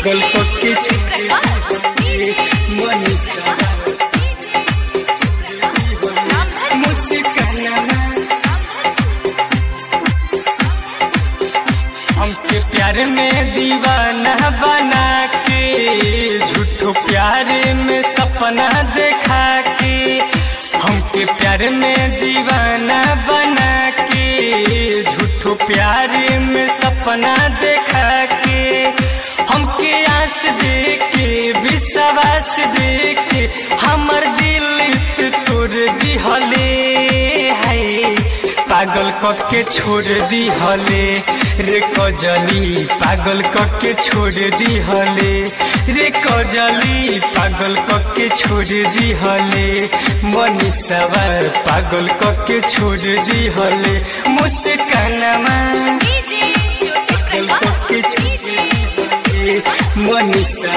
पागल पक्के छोड़ मनीषा हमके प्यार में दीवाना बना के झूठो प्यार में सपना देखा के हमके प्यार में दीवाना बना के झूठो प्यार में सपना देखा के हमके आस दे के विश्वास दे के हमर दिल तोड़ दिहले है पागल कके छोड़ दिहले रे कजली पागल कके छोड़ दिहले रे कजली पागल कके छोड़ दिहले मनीषा पागल कके छोड़ दिहले मुस्कानमा पागल कके छोड़ दिहले मनीषा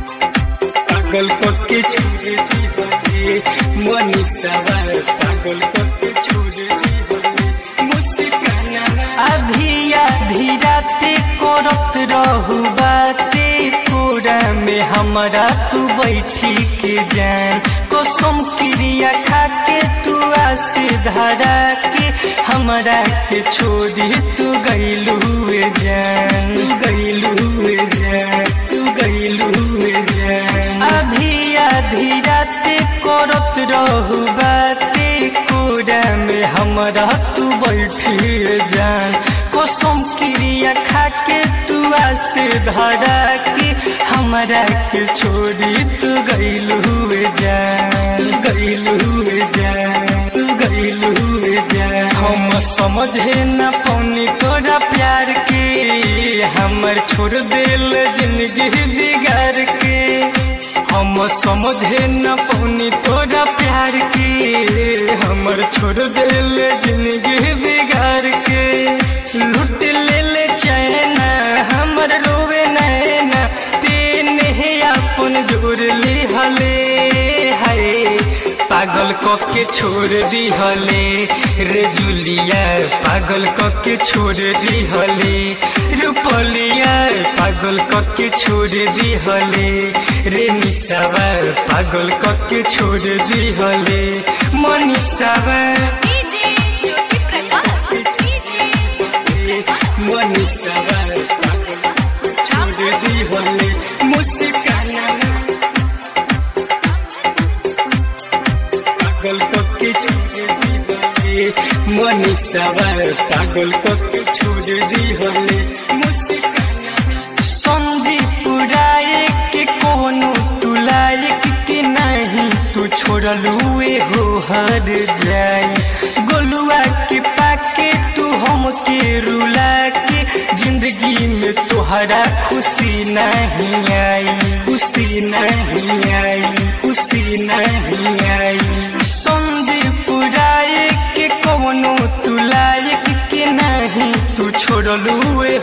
पागल कके छोड़ दिहले मनीषा पागल कके छोड़ दिहले मुस्काना आधिया धीराते करत रहू बाते कोरा में हमरा तू बैठी के जान कसम क्रिया खा के तू आसे धरा के हमरा के छोड़ी तू गइलू जान तू गइलू जान तू गइलू जान आधिया धीराते करत रहू बाते कोरा में हमरा तू बैठी जान कसम क्रिया खा के तू आसे धरा के हमरा के छोड़ी तू गइलू जान गइलू जान तू गइलू जान हम समझे न पौनी तोरा प्यार के हमर छोड़ दिल जिंदगी बिगाड़ के हम समझे न पौनी तोरा प्यार के हमर छोड़ दिल जिंदगी बिगाड़ के लुट ले चैना हमर रोवे नैना तीन ही अपन जोड़ ली हले हाय पागल कके छोड़ दिहले रे जुलिया पागल कके छोड़ दिहले रूपलिया पागल कके छोड़ दिहले रे निशा पागल कके छोड़ दिहले मनीषा मनीषा छोड़ दिहले मुस्काना पागल कके छोड़ दिहले मनीषा पागल कके छोड़ दिहले संदीप राय के कोनो तू लायक के नहीं तू छोड़लू हो हर जाए गोलुआ के पाके तू हमके रुला के जिंदगी में तोहरा खुशी नहीं आई खुशी नहीं आई खुशी नहीं आई संदीप राय के कोनो तू लायक के नहीं तू छोड़लू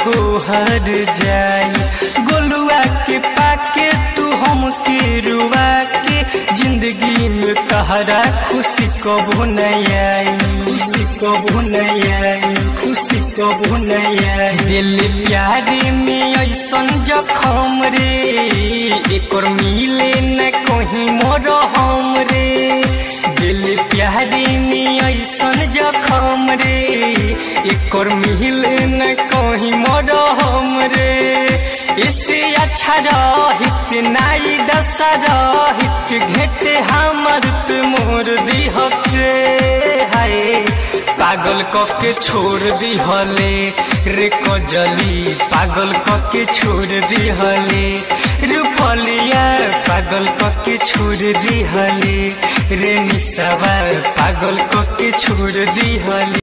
हो हर जाए गोलुआ के पाके तू हमके रुआ के जिंदगी में तहरा खुशी कबो नहीं आई खुशी कबो नहीं आई खुशी कबो नहीं आई दिल प्यारे में ऐसन जखम रे एक मिले न कहीं मोर हम रे दिल प्यारे में ऐसन जखम रे एक मिले न कहीं मोर हम रे इससे अच्छा रहित नाई दशा रहित घेटे हमर पे मोर दिहते हाय पागल कके छोड़ दिहले रे कजली पागल कके छोड़ दिहले रूपलिया पागल कके छोड़ दिहले रे निशा पागल कके छोड़ दिहले।